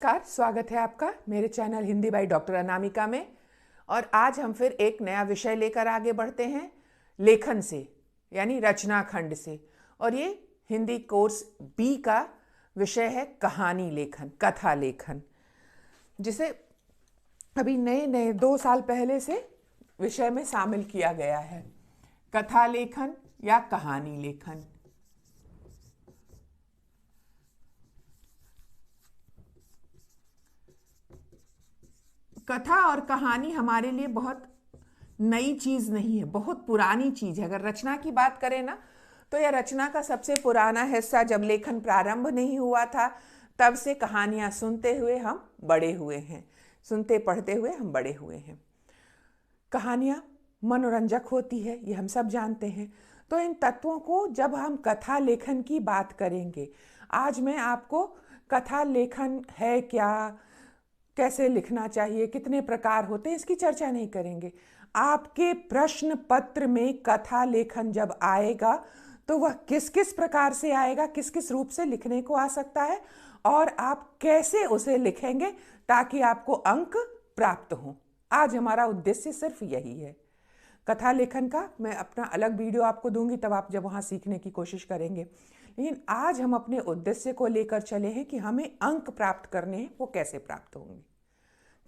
नमस्कार, स्वागत है आपका मेरे channel Hindi by doctor Anamika में। और आज हम फिर एक नया विषय लेकर आगे बढ़ते हैं लेखन से, यानी रचना खंड से। और ये हिंदी कोर्स बी का विषय है कहानी लेखन, कथा लेखन, जिसे अभी नए नए 2 साल पहले से विषय में शामिल किया गया है। कथा लेखन या कहानी लेखन। कथा और कहानी हमारे लिए बहुत नई चीज नहीं है, बहुत पुरानी चीज है। अगर रचना की बात करें ना, तो यह रचना का सबसे पुराना हिस्सा जब लेखन प्रारंभ नहीं हुआ था, तब से कहानियां सुनते हुए हम बड़े हुए हैं, सुनते पढ़ते हुए हम बड़े हुए हैं। कहानियां मनोरंजक होती है, ये हम सब जानते हैं। तो इन तत्वों को जब हम कथा लेखन की बात करेंगे, आज मैं आपको कथा लेखन है क्या, कैसे लिखना चाहिए, कितने प्रकार होते हैं, इसकी चर्चा नहीं करेंगे। आपके प्रश्न पत्र में कथा लेखन जब आएगा तो वह किस किस प्रकार से आएगा, किस किस रूप से लिखने को आ सकता है, और आप कैसे उसे लिखेंगे ताकि आपको अंक प्राप्त हो। आज हमारा उद्देश्य सिर्फ यही है। कथा लेखन का मैं अपना अलग वीडियो आपको दूंगी, तब आप जब वहाँ सीखने की कोशिश करेंगे। लेकिन आज हम अपने उद्देश्य को लेकर चले हैं कि हमें अंक प्राप्त करने हैं, वो कैसे प्राप्त होंगे,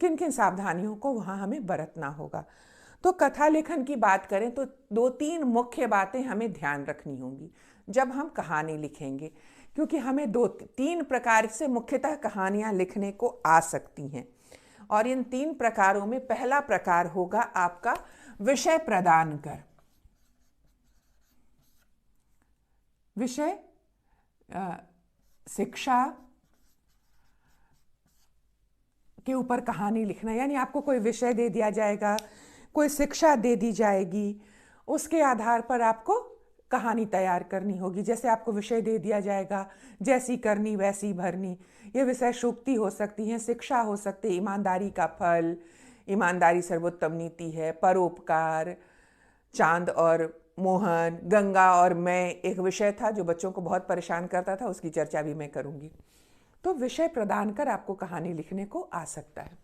किन किन सावधानियों को वहाँ हमें बरतना होगा। तो कथा लेखन की बात करें तो 2-3 मुख्य बातें हमें ध्यान रखनी होंगी जब हम कहानी लिखेंगे, क्योंकि हमें 2-3 प्रकार से मुख्यतः कहानियाँ लिखने को आ सकती हैं। और इन 3 प्रकारों में पहला प्रकार होगा आपका विषय प्रदान कर। विषय शिक्षा के ऊपर कहानी लिखना, यानी आपको कोई विषय दे दिया जाएगा, कोई शिक्षा दे दी जाएगी, उसके आधार पर आपको कहानी तैयार करनी होगी। जैसे आपको विषय दे दिया जाएगा, जैसी करनी वैसी भरनी, ये विषय सूक्ति हो सकती हैं, शिक्षा हो सकती है, ईमानदारी का फल, ईमानदारी सर्वोत्तम नीति है, परोपकार, चांद और मोहन, गंगा और मैं, एक विषय था जो बच्चों को बहुत परेशान करता था, उसकी चर्चा भी मैं करूंगी। तो विषय प्रदान कर आपको कहानी लिखने को आ सकता है।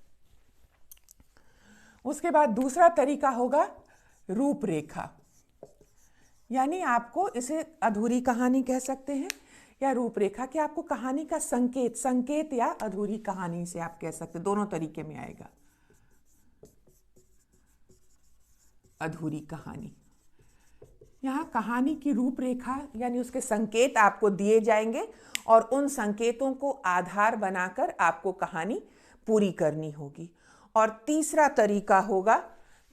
उसके बाद दूसरा तरीका होगा रूपरेखा, यानी आपको इसे अधूरी कहानी कह सकते हैं या रूपरेखा, कि आपको कहानी का संकेत या अधूरी कहानी से आप कह सकते हैं, दोनों तरीके में आएगा। अधूरी कहानी, यहाँ कहानी की रूपरेखा यानी उसके संकेत आपको दिए जाएंगे और उन संकेतों को आधार बनाकर आपको कहानी पूरी करनी होगी। और तीसरा तरीका होगा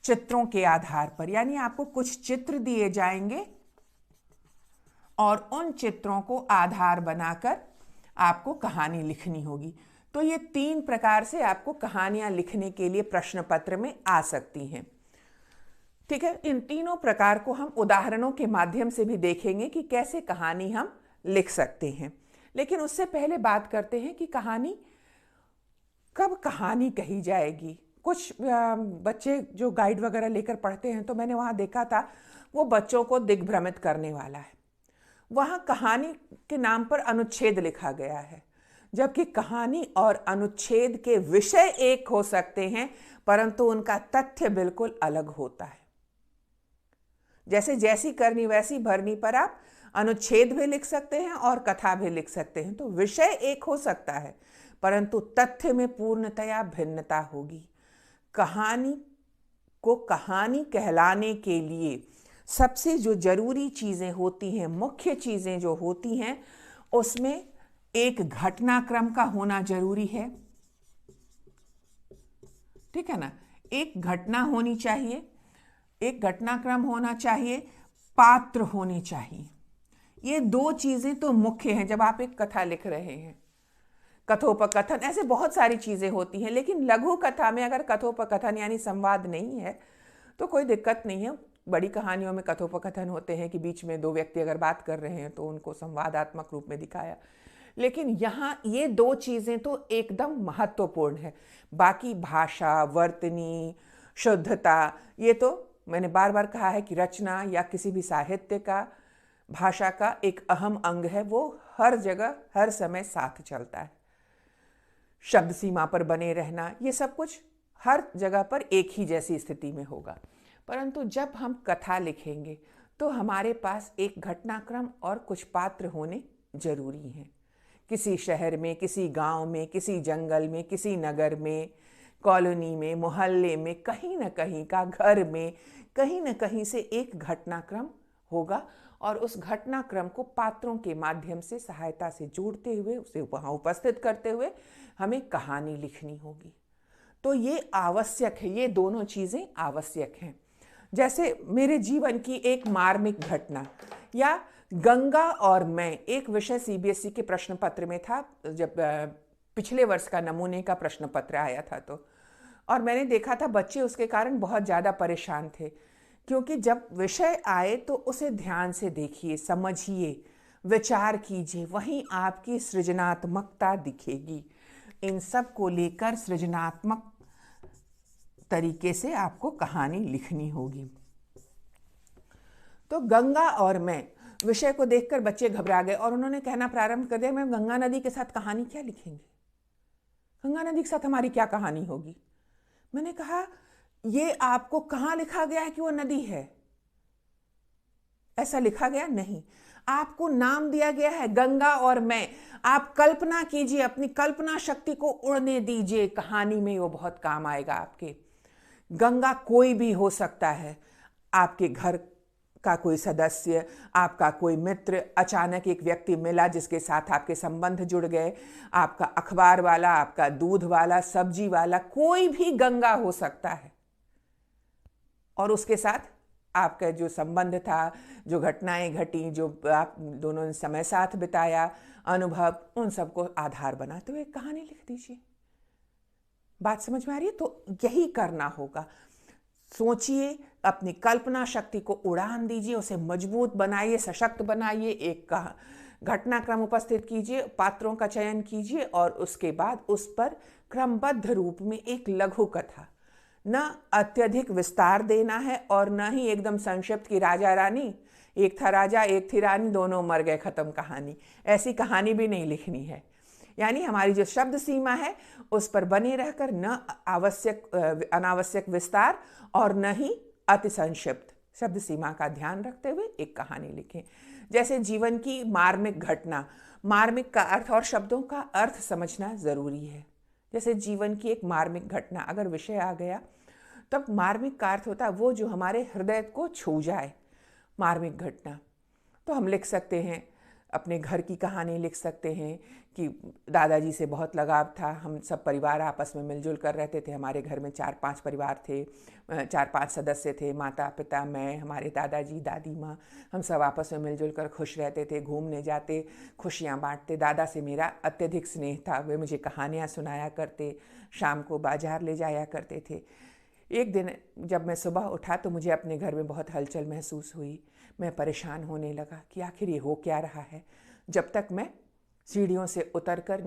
चित्रों के आधार पर, यानी आपको कुछ चित्र दिए जाएंगे और उन चित्रों को आधार बनाकर आपको कहानी लिखनी होगी। तो ये 3 प्रकार से आपको कहानियां लिखने के लिए प्रश्न पत्र में आ सकती हैं। ठीक है, इन तीनों प्रकार को हम उदाहरणों के माध्यम से भी देखेंगे कि कैसे कहानी हम लिख सकते हैं। लेकिन उससे पहले बात करते हैं कि कहानी कब कहानी कही जाएगी। कुछ बच्चे जो गाइड वगैरह लेकर पढ़ते हैं, तो मैंने वहाँ देखा था वो बच्चों को दिग्भ्रमित करने वाला है। वहाँ कहानी के नाम पर अनुच्छेद लिखा गया है, जबकि कहानी और अनुच्छेद के विषय एक हो सकते हैं, परंतु उनका तथ्य बिल्कुल अलग होता है। जैसे जैसी करनी वैसी भरनी पर आप अनुच्छेद भी लिख सकते हैं और कथा भी लिख सकते हैं। तो विषय एक हो सकता है, परंतु तथ्य में पूर्णतया भिन्नता होगी। कहानी को कहानी कहलाने के लिए सबसे जो जरूरी चीजें होती हैं, मुख्य चीजें जो होती हैं, उसमें एक घटनाक्रम का होना जरूरी है। ठीक है ना, एक घटना होनी चाहिए, एक घटनाक्रम होना चाहिए, पात्र होने चाहिए। ये 2 चीजें तो मुख्य हैं जब आप एक कथा लिख रहे हैं। कथोपकथन, ऐसे बहुत सारी चीजें होती हैं, लेकिन लघु कथा में अगर कथोपकथन यानी संवाद नहीं है तो कोई दिक्कत नहीं है। बड़ी कहानियों में कथोपकथन होते हैं कि बीच में 2 व्यक्ति अगर बात कर रहे हैं तो उनको संवादात्मक रूप में दिखाया। लेकिन यहाँ ये 2 चीजें तो एकदम महत्वपूर्ण है। बाकी भाषा, वर्तनी, शुद्धता, ये तो मैंने बार बार कहा है कि रचना या किसी भी साहित्य का, भाषा का एक अहम अंग है, वो हर जगह हर समय साथ चलता है। शब्द सीमा पर बने रहना, ये सब कुछ हर जगह पर एक ही जैसी स्थिति में होगा। परंतु जब हम कथा लिखेंगे तो हमारे पास एक घटनाक्रम और कुछ पात्र होने जरूरी हैं। किसी शहर में, किसी गांव में, किसी जंगल में, किसी नगर में, कॉलोनी में, मोहल्ले में, कहीं न कहीं का घर में, कहीं न कहीं से एक घटनाक्रम होगा और उस घटनाक्रम को पात्रों के माध्यम से सहायता से जोड़ते हुए उसे वहाँ उपस्थित करते हुए हमें कहानी लिखनी होगी। तो ये आवश्यक है, ये दोनों चीज़ें आवश्यक हैं। जैसे मेरे जीवन की एक मार्मिक घटना या गंगा और मैं, एक विषय सीबीएसई के प्रश्न पत्र में था, जब पिछले वर्ष का नमूने का प्रश्न पत्र आया था तो, और मैंने देखा था बच्चे उसके कारण बहुत ज़्यादा परेशान थे, क्योंकि जब विषय आए तो उसे ध्यान से देखिए, समझिए, विचार कीजिए, वहीं आपकी सृजनात्मकता दिखेगी। इन सब को लेकर सृजनात्मक तरीके से आपको कहानी लिखनी होगी। तो गंगा और मैं विषय को देखकर बच्चे घबरा गए और उन्होंने कहना प्रारंभ कर दिया, मैम गंगा नदी के साथ कहानी क्या लिखेंगे, गंगा नदी के साथ हमारी क्या कहानी होगी। मैंने कहा ये आपको कहाँ लिखा गया है कि वो नदी है? ऐसा लिखा गया नहीं, आपको नाम दिया गया है गंगा और मैं। आप कल्पना कीजिए, अपनी कल्पना शक्ति को उड़ने दीजिए, कहानी में वो बहुत काम आएगा आपके। गंगा कोई भी हो सकता है, आपके घर का कोई सदस्य, आपका कोई मित्र, अचानक एक व्यक्ति मिला जिसके साथ आपके संबंध जुड़ गए, आपका अखबार वाला, आपका दूध वाला, सब्जी वाला, कोई भी गंगा हो सकता है और उसके साथ आपका जो संबंध था, जो घटनाएं घटी, जो आप दोनों ने समय साथ बिताया, अनुभव, उन सबको आधार बनाते हुए कहानी लिख दीजिए। बात समझ में आ रही है? तो यही करना होगा। सोचिए, अपनी कल्पना शक्ति को उड़ान दीजिए, उसे मजबूत बनाइए, सशक्त बनाइए, एक घटनाक्रम उपस्थित कीजिए, पात्रों का चयन कीजिए और उसके बाद उस पर क्रमबद्ध रूप में एक लघु कथा, न अत्यधिक विस्तार देना है और न ही एकदम संक्षिप्त की राजा रानी, एक था राजा एक थी रानी, दोनों मर गए, खत्म कहानी, ऐसी कहानी भी नहीं लिखनी है। यानी हमारी जो शब्द सीमा है उस पर बने रहकर न अनावश्यक विस्तार और न ही अति संक्षिप्त, शब्द सीमा का ध्यान रखते हुए एक कहानी लिखें। जैसे जीवन की मार्मिक घटना, मार्मिक का अर्थ और शब्दों का अर्थ समझना जरूरी है। जैसे जीवन की एक मार्मिक घटना, अगर विषय आ गया तब मार्मिक का अर्थ होता है वो जो हमारे हृदय को छू जाए, मार्मिक घटना। तो हम लिख सकते हैं, अपने घर की कहानी लिख सकते हैं कि दादाजी से बहुत लगाव था, हम सब परिवार आपस में मिलजुल कर रहते थे, हमारे घर में 4-5 परिवार थे, 4-5 सदस्य थे, माता पिता, मैं, हमारे दादाजी दादी माँ, हम सब आपस में मिलजुल कर खुश रहते थे, घूमने जाते, खुशियाँ बांटते। दादा से मेरा अत्यधिक स्नेह था, वे मुझे कहानियाँ सुनाया करते, शाम को बाजार ले जाया करते थे। एक दिन जब मैं सुबह उठा तो मुझे अपने घर में बहुत हलचल महसूस हुई। मैं परेशान होने लगा कि आखिर ये हो क्या रहा है। जब तक मैं सीढ़ियों से उतरकर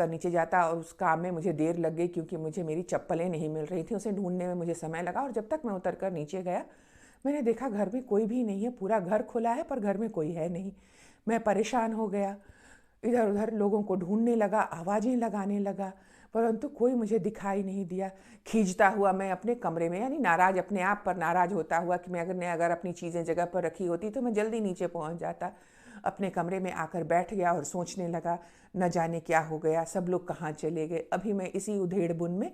नीचे जाता और उस काम में मुझे देर लग गई, क्योंकि मुझे मेरी चप्पलें नहीं मिल रही थी, उसे ढूंढने में मुझे समय लगा। और जब तक मैं उतरकर नीचे गया, मैंने देखा घर में कोई भी नहीं है, पूरा घर खुला है पर घर में कोई है नहीं। मैं परेशान हो गया, इधर उधर लोगों को ढूंढने लगा, आवाज़ें लगाने लगा, परंतु कोई मुझे दिखाई नहीं दिया। खींचता हुआ मैं अपने कमरे में, यानी नाराज, अपने आप पर नाराज होता हुआ कि मैं अगर अपनी चीज़ें जगह पर रखी होती तो मैं जल्दी नीचे पहुंच जाता, अपने कमरे में आकर बैठ गया और सोचने लगा, न जाने क्या हो गया, सब लोग कहाँ चले गए। अभी मैं इसी उधेड़-बुन में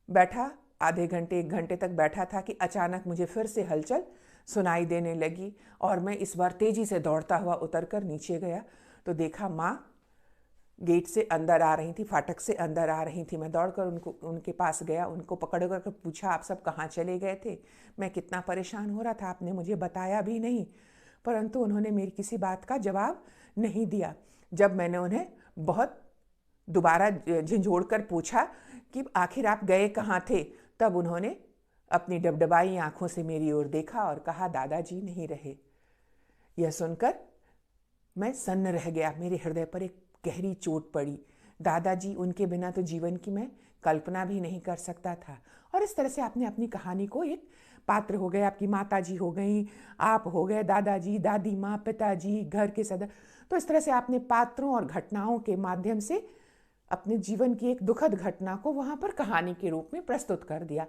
बैठा, आधे घंटे 1 घंटे तक बैठा था कि अचानक मुझे फिर से हलचल सुनाई देने लगी और मैं इस बार तेज़ी से दौड़ता हुआ उतरकर नीचे गया तो देखा माँ गेट से अंदर आ रही थी, फाटक से अंदर आ रही थी। मैं दौड़कर उनके पास गया, उनको पकड़ कर पूछा, आप सब कहाँ चले गए थे? मैं कितना परेशान हो रहा था, आपने मुझे बताया भी नहीं। परंतु उन्होंने मेरी किसी बात का जवाब नहीं दिया। जब मैंने उन्हें बहुत दोबारा झिझोड़ कर पूछा कि आखिर आप गए कहाँ थे, तब उन्होंने अपनी डबडबाई आंखों से मेरी ओर देखा और कहा, दादाजी नहीं रहे। यह सुनकर मैं सन्न रह गया, मेरे हृदय पर एक गहरी चोट पड़ी। दादाजी, उनके बिना तो जीवन की मैं कल्पना भी नहीं कर सकता था। और इस तरह से आपने अपनी कहानी को, एक पात्र हो गए, आपकी माता जी हो गई, आप हो गए, दादाजी, दादी माँ, पिताजी, घर के सदस्य, तो इस तरह से आपने पात्रों और घटनाओं के माध्यम से अपने जीवन की एक दुखद घटना को वहाँ पर कहानी के रूप में प्रस्तुत कर दिया।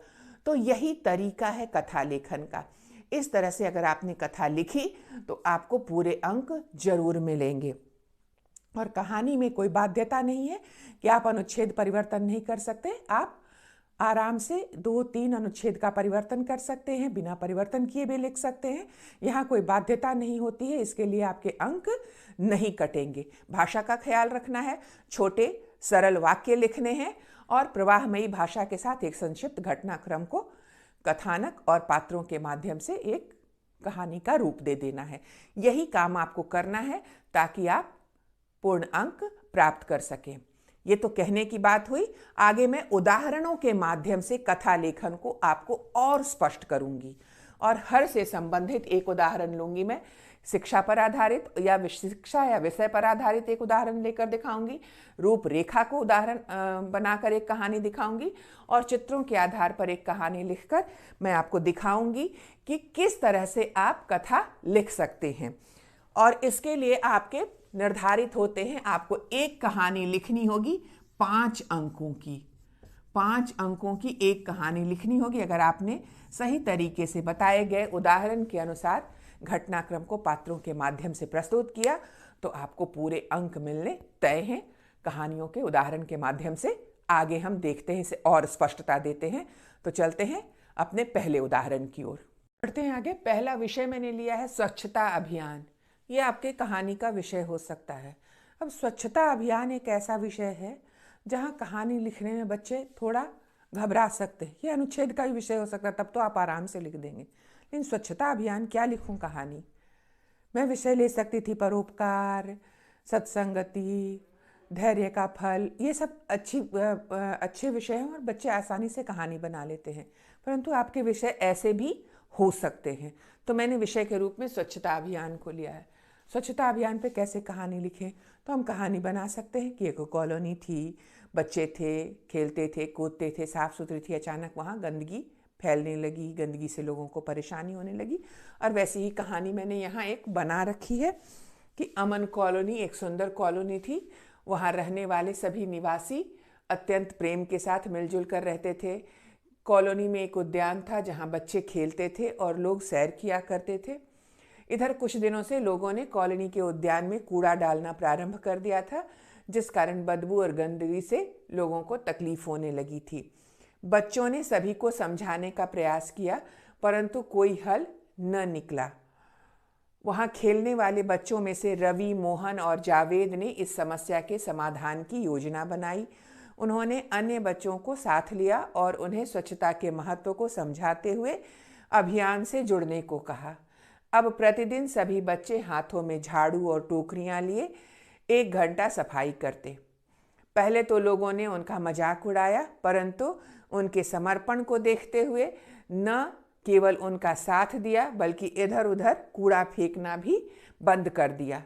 तो यही तरीका है कथा लेखन का। इस तरह से अगर आपने कथा लिखी तो आपको पूरे अंक जरूर मिलेंगे। और कहानी में कोई बाध्यता नहीं है कि आप अनुच्छेद परिवर्तन नहीं कर सकते। आप आराम से 2-3 अनुच्छेद का परिवर्तन कर सकते हैं, बिना परिवर्तन किए भी लिख सकते हैं। यहाँ कोई बाध्यता नहीं होती है, इसके लिए आपके अंक नहीं कटेंगे। भाषा का ख्याल रखना है, छोटे सरल वाक्य लिखने हैं और प्रवाहमयी भाषा के साथ एक संक्षिप्त घटनाक्रम को कथानक और पात्रों के माध्यम से एक कहानी का रूप दे देना है। यही काम आपको करना है ताकि आप पूर्ण अंक प्राप्त कर सकें। ये तो कहने की बात हुई। आगे मैं उदाहरणों के माध्यम से कथा लेखन को आपको और स्पष्ट करूंगी और हर से संबंधित एक उदाहरण लूंगी। मैं शिक्षा पर आधारित या शिक्षा या विषय पर आधारित एक उदाहरण लेकर दिखाऊंगी, रूपरेखा को उदाहरण बनाकर एक कहानी दिखाऊंगी और चित्रों के आधार पर एक कहानी लिखकर मैं आपको दिखाऊंगी कि किस तरह से आप कथा लिख सकते हैं। और इसके लिए आपके निर्धारित होते हैं, आपको एक कहानी लिखनी होगी 5 अंकों की। 5 अंकों की एक कहानी लिखनी होगी। अगर आपने सही तरीके से बताए गए उदाहरण के अनुसार घटनाक्रम को पात्रों के माध्यम से प्रस्तुत किया तो आपको पूरे अंक मिलने तय हैं। कहानियों के उदाहरण के माध्यम से आगे हम देखते हैं, इसे और स्पष्टता देते हैं। तो चलते हैं अपने पहले उदाहरण की ओर, बढ़ते हैं आगे। पहला विषय मैंने लिया है स्वच्छता अभियान। ये आपके कहानी का विषय हो सकता है। अब स्वच्छता अभियान एक ऐसा विषय है जहाँ कहानी लिखने में बच्चे थोड़ा घबरा सकते हैं। ये अनुच्छेद का भी विषय हो सकता है, तब तो आप आराम से लिख देंगे। लेकिन स्वच्छता अभियान क्या लिखूं कहानी? मैं विषय ले सकती थी परोपकार, सत्संगति, धैर्य का फल। ये सब अच्छे विषय हैं और बच्चे आसानी से कहानी बना लेते हैं, परंतु आपके विषय ऐसे भी हो सकते हैं। तो मैंने विषय के रूप में स्वच्छता अभियान को लिया है। स्वच्छता अभियान पे कैसे कहानी लिखें? तो हम कहानी बना सकते हैं कि एक कॉलोनी थी, बच्चे थे, खेलते थे, कूदते थे, साफ सुथरी थी, अचानक वहाँ गंदगी फैलने लगी, गंदगी से लोगों को परेशानी होने लगी। और वैसे ही कहानी मैंने यहाँ एक बना रखी है कि अमन कॉलोनी एक सुंदर कॉलोनी थी। वहाँ रहने वाले सभी निवासी अत्यंत प्रेम के साथ मिलजुल कर रहते थे। कॉलोनी में एक उद्यान था जहाँ बच्चे खेलते थे और लोग सैर किया करते थे। इधर कुछ दिनों से लोगों ने कॉलोनी के उद्यान में कूड़ा डालना प्रारंभ कर दिया था, जिस कारण बदबू और गंदगी से लोगों को तकलीफ होने लगी थी। बच्चों ने सभी को समझाने का प्रयास किया, परंतु कोई हल न निकला। वहाँ खेलने वाले बच्चों में से रवि, मोहन और जावेद ने इस समस्या के समाधान की योजना बनाई। उन्होंने अन्य बच्चों को साथ लिया और उन्हें स्वच्छता के महत्व को समझाते हुए अभियान से जुड़ने को कहा। अब प्रतिदिन सभी बच्चे हाथों में झाड़ू और टोकरियां लिए 1 घंटा सफाई करते। पहले तो लोगों ने उनका मजाक उड़ाया, परंतु उनके समर्पण को देखते हुए न केवल उनका साथ दिया बल्कि इधर उधर कूड़ा फेंकना भी बंद कर दिया।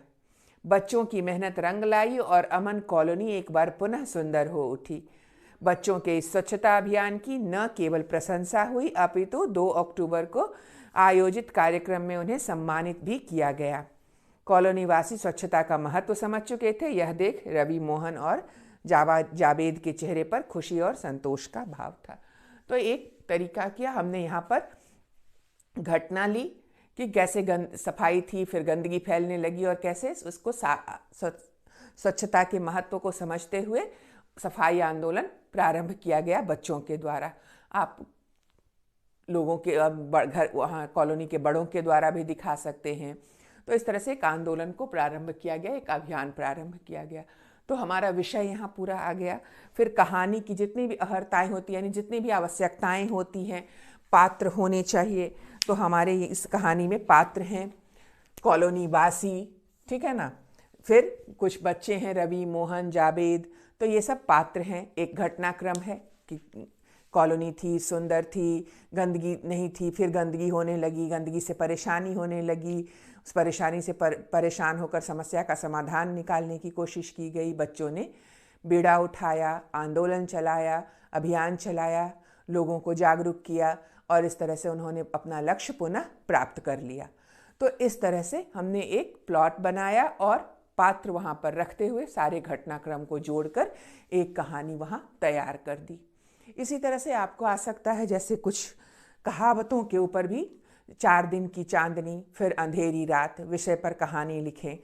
बच्चों की मेहनत रंग लाई और अमन कॉलोनी एक बार पुनः सुंदर हो उठी। बच्चों के इस स्वच्छता अभियान की न केवल प्रशंसा हुई, अपितु 2 अक्टूबर को आयोजित कार्यक्रम में उन्हें सम्मानित भी किया गया। कॉलोनी वासी स्वच्छता का महत्व समझ चुके थे। यह देख रवि, मोहन और जावेद के चेहरे पर खुशी और संतोष का भाव था। तो एक तरीका किया हमने, यहाँ पर घटना ली कि कैसे सफाई थी, फिर गंदगी फैलने लगी और कैसे उसको स्वच्छता के महत्व को समझते हुए सफाई आंदोलन प्रारंभ किया गया बच्चों के द्वारा। आप लोगों के घर वहाँ कॉलोनी के बड़ों के द्वारा भी दिखा सकते हैं। तो इस तरह से एक आंदोलन को प्रारंभ किया गया, एक अभियान प्रारंभ किया गया। तो हमारा विषय यहाँ पूरा आ गया। फिर कहानी की जितनी भी अहर्ताएँ होती हैं, यानी जितनी भी आवश्यकताएँ होती हैं, पात्र होने चाहिए। तो हमारे इस कहानी में पात्र हैं कॉलोनी वासी, ठीक है ना। फिर कुछ बच्चे हैं रवि, मोहन, जावेद, तो ये सब पात्र हैं। एक घटनाक्रम है कि कॉलोनी थी, सुंदर थी, गंदगी नहीं थी, फिर गंदगी होने लगी, गंदगी से परेशानी होने लगी। उस परेशानी से परेशान होकर समस्या का समाधान निकालने की कोशिश की गई। बच्चों ने बीड़ा उठाया, आंदोलन चलाया, अभियान चलाया, लोगों को जागरूक किया और इस तरह से उन्होंने अपना लक्ष्य पुनः प्राप्त कर लिया। तो इस तरह से हमने एक प्लॉट बनाया और पात्र वहाँ पर रखते हुए सारे घटनाक्रम को जोड़कर एक कहानी वहाँ तैयार कर दी। इसी तरह से आपको आ सकता है जैसे कुछ कहावतों के ऊपर भी 4 दिन की चांदनी फिर अंधेरी रात विषय पर कहानी लिखें,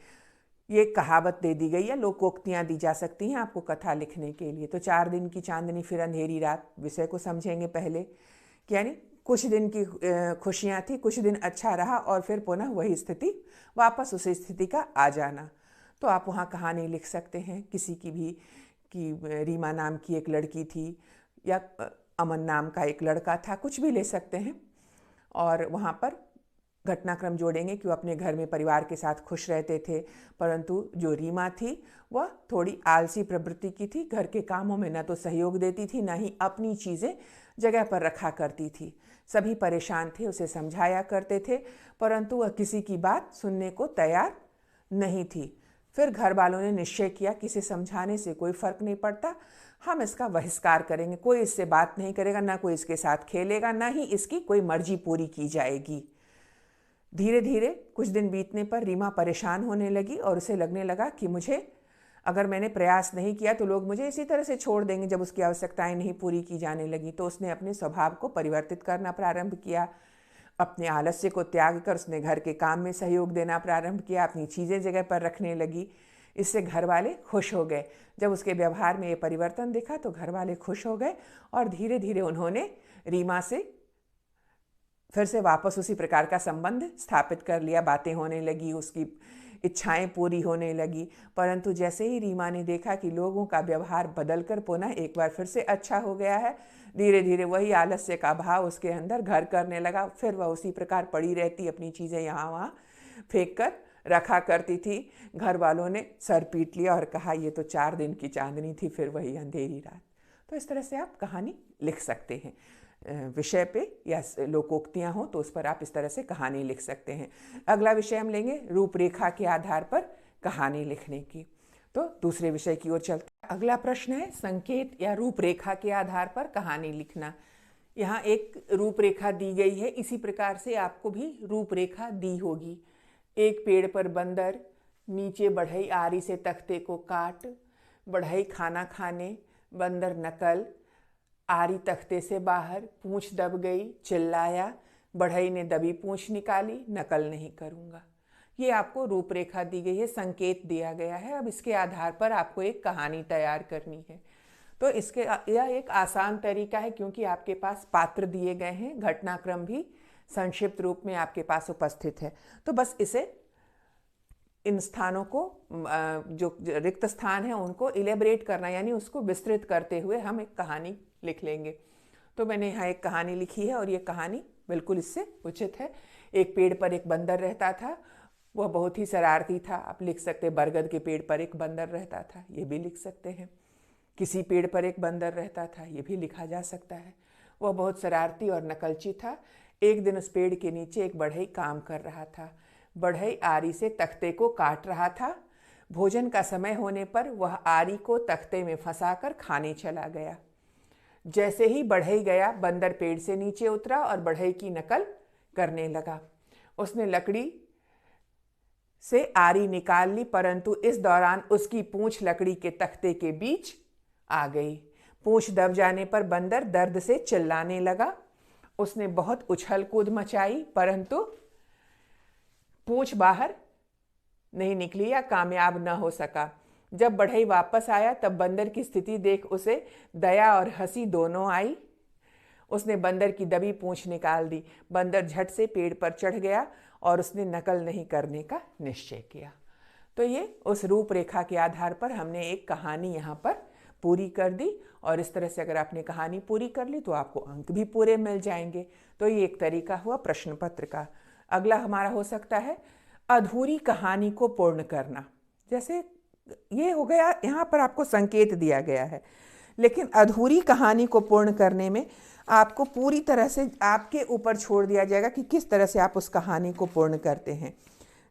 ये कहावत दे दी गई या लोकोक्तियाँ दी जा सकती हैं आपको कथा लिखने के लिए। तो 4 दिन की चांदनी फिर अंधेरी रात विषय को समझेंगे पहले, यानी कुछ दिन की खुशियाँ थी, कुछ दिन अच्छा रहा और फिर पुनः वही स्थिति, वापस उस स्थिति का आ जाना। तो आप वहाँ कहानी लिख सकते हैं किसी की भी, कि रीमा नाम की एक लड़की थी या अमन नाम का एक लड़का था, कुछ भी ले सकते हैं और वहाँ पर घटनाक्रम जोड़ेंगे कि वो अपने घर में परिवार के साथ खुश रहते थे, परंतु जो रीमा थी वह थोड़ी आलसी प्रवृत्ति की थी, घर के कामों में न तो सहयोग देती थी न ही अपनी चीज़ें जगह पर रखा करती थी। सभी परेशान थे, उसे समझाया करते थे परंतु वह किसी की बात सुनने को तैयार नहीं थी। फिर घर वालों ने निश्चय किया कि इसे समझाने से कोई फ़र्क नहीं पड़ता, हम इसका बहिष्कार करेंगे, कोई इससे बात नहीं करेगा, ना कोई इसके साथ खेलेगा, ना ही इसकी कोई मर्जी पूरी की जाएगी। धीरे धीरे कुछ दिन बीतने पर रीमा परेशान होने लगी और उसे लगने लगा कि मुझे, अगर मैंने प्रयास नहीं किया तो लोग मुझे इसी तरह से छोड़ देंगे। जब उसकी आवश्यकताएं नहीं पूरी की जाने लगी तो उसने अपने स्वभाव को परिवर्तित करना प्रारंभ किया। अपने आलस्य को त्याग कर उसने घर के काम में सहयोग देना प्रारंभ किया, अपनी चीज़ें जगह पर रखने लगी। इससे घर वाले खुश हो गए। जब उसके व्यवहार में ये परिवर्तन दिखा तो घर वाले खुश हो गए और धीरे धीरे उन्होंने रीमा से फिर से वापस उसी प्रकार का संबंध स्थापित कर लिया। बातें होने लगी, उसकी इच्छाएं पूरी होने लगी। परंतु जैसे ही रीमा ने देखा कि लोगों का व्यवहार बदलकर पुनः एक बार फिर से अच्छा हो गया है, धीरे धीरे वही आलस्य का भाव उसके अंदर घर करने लगा। फिर वह उसी प्रकार पड़ी रहती, अपनी चीज़ें यहाँ वहाँ फेंक कर रखा करती थी। घर वालों ने सर पीट लिया और कहा ये तो 4 दिन की चांदनी थी, फिर वही अंधेरी रात। तो इस तरह से आप कहानी लिख सकते हैं। विषय पे या लोकोक्तियाँ हो तो उस पर आप इस तरह से कहानी लिख सकते हैं। अगला विषय हम लेंगे रूपरेखा के आधार पर कहानी लिखने की। तो दूसरे विषय की ओर चलते हैं। अगला प्रश्न है संकेत या रूपरेखा के आधार पर कहानी लिखना। यहाँ एक रूपरेखा दी गई है, इसी प्रकार से आपको भी रूपरेखा दी होगी। एक पेड़ पर बंदर, नीचे बढ़ई आरी से तख्ते को काट, बढ़ई खाना खाने, बंदर नकल, आरी तख्ते से बाहर, पूंछ दब गई, चिल्लाया, बढ़ई ने दबी पूंछ निकाली, नकल नहीं करूँगा। ये आपको रूपरेखा दी गई है, संकेत दिया गया है। अब इसके आधार पर आपको एक कहानी तैयार करनी है। तो इसके यह एक आसान तरीका है क्योंकि आपके पास पात्र दिए गए हैं, घटनाक्रम भी संक्षिप्त रूप में आपके पास उपस्थित है। तो बस इसे, इन स्थानों को, जो रिक्त स्थान है उनको इलेबरेट करना, यानी उसको विस्तृत करते हुए हम एक कहानी लिख लेंगे। तो मैंने यहाँ एक कहानी लिखी है और ये कहानी बिल्कुल इससे उचित है। एक पेड़ पर एक बंदर रहता था, वह बहुत ही शरारती था। आप लिख सकते हैं बरगद के पेड़ पर एक बंदर रहता था, ये भी लिख सकते हैं। किसी पेड़ पर एक बंदर रहता था, ये भी लिखा जा सकता है। वह बहुत शरारती और नकलची था। एक दिन उस पेड़ के नीचे एक बढ़ई काम कर रहा था। बढ़ई आरी से तख्ते को काट रहा था। भोजन का समय होने पर वह आरी को तख्ते में फंसाकर खाने चला गया। जैसे ही बढ़ई गया, बंदर पेड़ से नीचे उतरा और बढ़ई की नकल करने लगा। उसने लकड़ी से आरी निकाल ली, परंतु इस दौरान उसकी पूंछ लकड़ी के तख्ते के बीच आ गई। पूंछ दब जाने पर बंदर दर्द से चिल्लाने लगा। उसने बहुत उछल कूद मचाई, परंतु पूंछ बाहर नहीं निकली या कामयाब न हो सका। जब बढ़ई वापस आया तब बंदर की स्थिति देख उसे दया और हंसी दोनों आई। उसने बंदर की दबी पूंछ निकाल दी। बंदर झट से पेड़ पर चढ़ गया और उसने नकल नहीं करने का निश्चय किया। तो ये उस रूपरेखा के आधार पर हमने एक कहानी यहाँ पर पूरी कर दी और इस तरह से अगर आपने कहानी पूरी कर ली तो आपको अंक भी पूरे मिल जाएंगे। तो ये एक तरीका हुआ प्रश्न पत्र का। अगला हमारा हो सकता है अधूरी कहानी को पूर्ण करना। जैसे ये हो गया, यहाँ पर आपको संकेत दिया गया है, लेकिन अधूरी कहानी को पूर्ण करने में आपको पूरी तरह से आपके ऊपर छोड़ दिया जाएगा कि किस तरह से आप उस कहानी को पूर्ण करते हैं।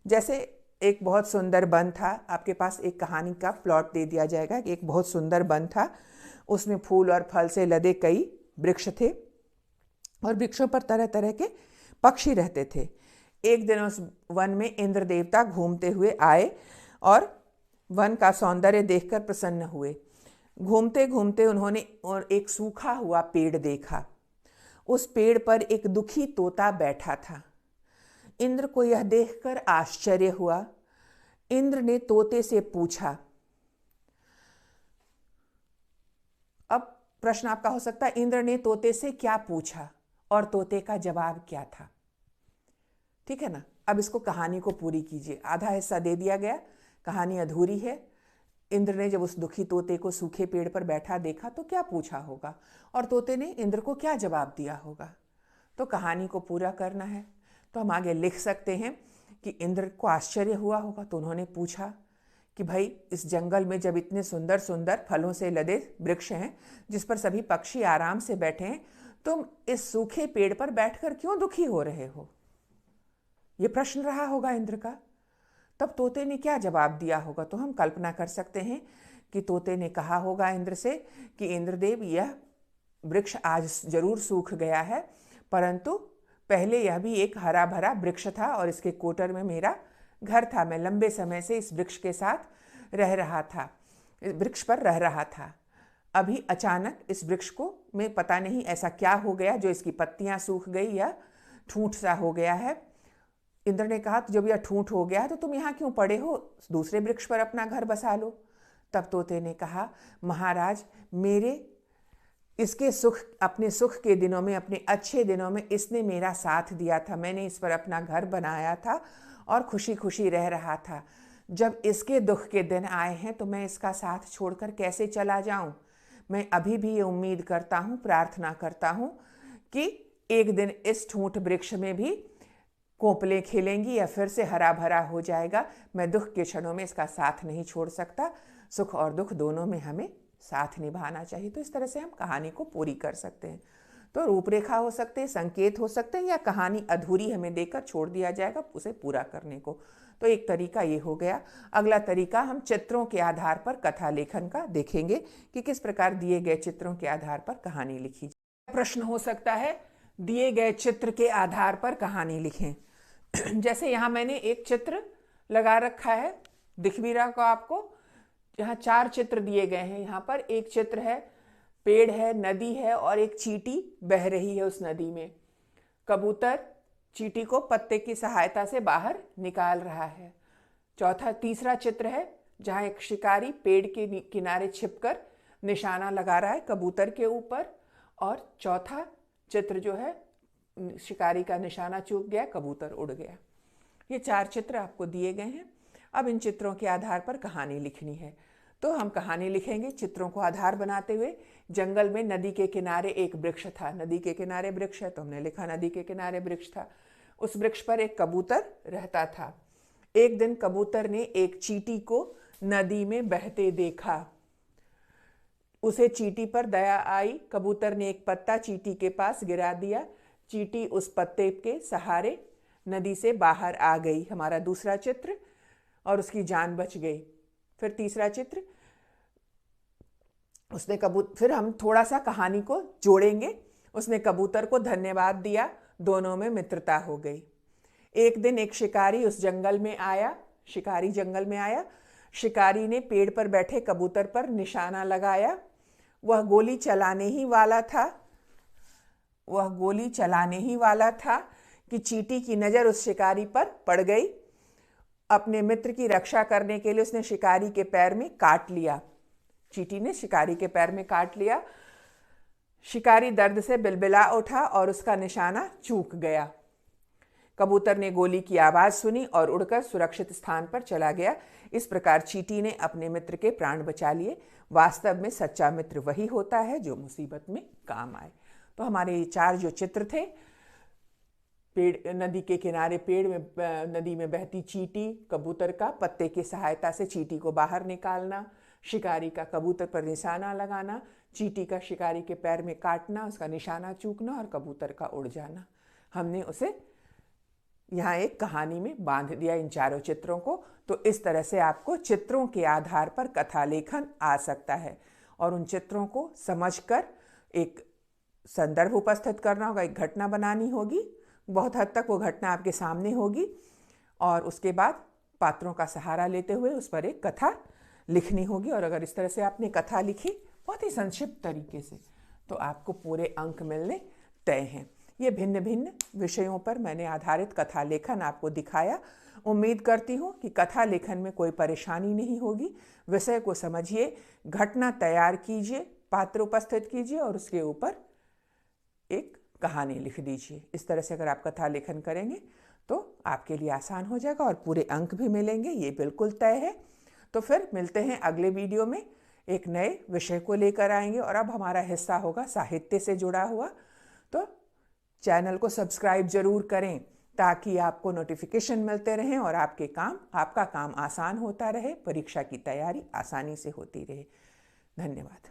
जैसे एक बहुत सुंदर वन था, आपके पास एक कहानी का प्लॉट दे दिया जाएगा कि एक बहुत सुंदर वन था, उसमें फूल और फल से लदे कई वृक्ष थे और वृक्षों पर तरह तरह के पक्षी रहते थे। एक दिन उस वन में इंद्र देवता घूमते हुए आए और वन का सौंदर्य देखकर प्रसन्न हुए। घूमते घूमते उन्होंने और एक सूखा हुआ पेड़ देखा। उस पेड़ पर एक दुखी तोता बैठा था। इंद्र को यह देखकर आश्चर्य हुआ। इंद्र ने तोते से पूछा। अब प्रश्न आपका हो सकता है, इंद्र ने तोते से क्या पूछा और तोते का जवाब क्या था? ठीक है ना। अब इसको कहानी को पूरी कीजिए। आधा हिस्सा दे दिया गया, कहानी अधूरी है। इंद्र ने जब उस दुखी तोते को सूखे पेड़ पर बैठा देखा तो क्या पूछा होगा और तोते ने इंद्र को क्या जवाब दिया होगा? तो कहानी को पूरा करना है तो हम आगे लिख सकते हैं कि इंद्र को आश्चर्य हुआ होगा तो उन्होंने पूछा कि भाई, इस जंगल में जब इतने सुंदर सुंदर फलों से लदे वृक्ष हैं जिस पर सभी पक्षी आराम से बैठे हैं, तुम इस सूखे पेड़ पर बैठकर क्यों दुखी हो रहे हो? ये प्रश्न रहा होगा इंद्र का। तब तोते ने क्या जवाब दिया होगा? तो हम कल्पना कर सकते हैं कि तोते ने कहा होगा इंद्र से कि इंद्रदेव, यह वृक्ष आज जरूर सूख गया है, परंतु पहले यह भी एक हरा भरा वृक्ष था और इसके कोटर में मेरा घर था। मैं लंबे समय से इस वृक्ष के साथ रह रहा था, इस वृक्ष पर रह रहा था। अभी अचानक इस वृक्ष को में पता नहीं ऐसा क्या हो गया जो इसकी पत्तियां सूख गई या ठूंठ सा हो गया है। इंद्र ने कहा, तो जब यह ठूंठ हो गया है तो तुम यहाँ क्यों पड़े हो? दूसरे वृक्ष पर अपना घर बसा लो। तब तोते ने कहा, महाराज, मेरे इसके सुख, अपने सुख के दिनों में, अपने अच्छे दिनों में इसने मेरा साथ दिया था। मैंने इस पर अपना घर बनाया था और खुशी खुशी रह रहा था। जब इसके दुख के दिन आए हैं तो मैं इसका साथ छोड़कर कैसे चला जाऊं? मैं अभी भी ये उम्मीद करता हूं, प्रार्थना करता हूं कि एक दिन इस ठूंठ वृक्ष में भी कोपलें खिलेंगी या फिर से हरा भरा हो जाएगा। मैं दुख के क्षणों में इसका साथ नहीं छोड़ सकता। सुख और दुख दोनों में हमें साथ निभाना चाहिए। तो इस तरह से हम कहानी को पूरी कर सकते हैं। तो रूपरेखा हो सकते हैं, संकेत हो सकते हैं, या कहानी अधूरी हमें देकर छोड़ दिया जाएगा उसे पूरा करने को। तो एक तरीका ये हो गया। अगला तरीका हम चित्रों के आधार पर कथा लेखन का देखेंगे कि किस प्रकार दिए गए चित्रों के आधार पर कहानी लिखी जाए। प्रश्न हो सकता है, दिए गए चित्र के आधार पर कहानी लिखें। जैसे यहाँ मैंने एक चित्र लगा रखा है, दिख भी रहा को आपको। यहाँ 4 चित्र दिए गए हैं। यहाँ पर एक चित्र है, पेड़ है, नदी है और एक चींटी बह रही है उस नदी में। कबूतर चींटी को पत्ते की सहायता से बाहर निकाल रहा है। तीसरा चित्र है जहाँ एक शिकारी पेड़ के किनारे छिपकर निशाना लगा रहा है कबूतर के ऊपर। और चौथा चित्र जो है, शिकारी का निशाना चूक गया, कबूतर उड़ गया। ये 4 चित्र आपको दिए गए हैं। अब इन चित्रों के आधार पर कहानी लिखनी है। तो हम कहानी लिखेंगे चित्रों को आधार बनाते हुए। जंगल में नदी के किनारे एक वृक्ष था। नदी के किनारे वृक्ष है तो हमने लिखा नदी के किनारे वृक्ष था। उस वृक्ष पर एक कबूतर रहता था। एक दिन कबूतर ने एक चींटी को नदी में बहते देखा। उसे चींटी पर दया आई। कबूतर ने एक पत्ता चींटी के पास गिरा दिया। चींटी उस पत्ते के सहारे नदी से बाहर आ गई, हमारा दूसरा चित्र, और उसकी जान बच गई। फिर तीसरा चित्र, उसने फिर हम थोड़ा सा कहानी को जोड़ेंगे। उसने कबूतर को धन्यवाद दिया, दोनों में मित्रता हो गई। एक दिन एक शिकारी उस जंगल में आया। शिकारी जंगल में आया। शिकारी ने पेड़ पर बैठे कबूतर पर निशाना लगाया। वह गोली चलाने ही वाला था कि चींटी की नज़र उस शिकारी पर पड़ गई। अपने मित्र की रक्षा करने के लिए उसने शिकारी के पैर में काट लिया। चींटी ने शिकारी के पैर में काट लिया। शिकारी दर्द से बिलबिला उठा और उसका निशाना चूक गया। कबूतर ने गोली की आवाज़ सुनी और उड़कर सुरक्षित स्थान पर चला गया। इस प्रकार चींटी ने अपने मित्र के प्राण बचा लिए। वास्तव में सच्चा मित्र वही होता है जो मुसीबत में काम आए। तो हमारे ये 4 जो चित्र थे, पेड़, नदी के किनारे पेड़ में, नदी में बहती चींटी, कबूतर का पत्ते की सहायता से चींटी को बाहर निकालना, शिकारी का कबूतर पर निशाना लगाना, चींटी का शिकारी के पैर में काटना, उसका निशाना चूकना और कबूतर का उड़ जाना। हमने उसे यहाँ एक कहानी में बांध दिया, इन 4 चित्रों को। तो इस तरह से आपको चित्रों के आधार पर कथा लेखन आ सकता है और उन चित्रों को समझकर एक संदर्भ उपस्थित करना होगा, एक घटना बनानी होगी। बहुत हद तक वो घटना आपके सामने होगी और उसके बाद पात्रों का सहारा लेते हुए उस पर एक कथा लिखनी होगी। और अगर इस तरह से आपने कथा लिखी बहुत ही संक्षिप्त तरीके से, तो आपको पूरे अंक मिलने तय हैं। ये भिन्न भिन्न विषयों पर मैंने आधारित कथा लेखन आपको दिखाया। उम्मीद करती हूँ कि कथा लेखन में कोई परेशानी नहीं होगी। विषय को समझिए, घटना तैयार कीजिए, पात्र उपस्थित कीजिए और उसके ऊपर एक कहानी लिख दीजिए। इस तरह से अगर आप कथा लेखन करेंगे तो आपके लिए आसान हो जाएगा और पूरे अंक भी मिलेंगे, ये बिल्कुल तय है। तो फिर मिलते हैं अगले वीडियो में, एक नए विषय को लेकर आएंगे। और अब हमारा हिस्सा होगा साहित्य से जुड़ा हुआ। तो चैनल को सब्सक्राइब जरूर करें ताकि आपको नोटिफिकेशन मिलते रहें और आपका काम आसान होता रहे, परीक्षा की तैयारी आसानी से होती रहे। धन्यवाद।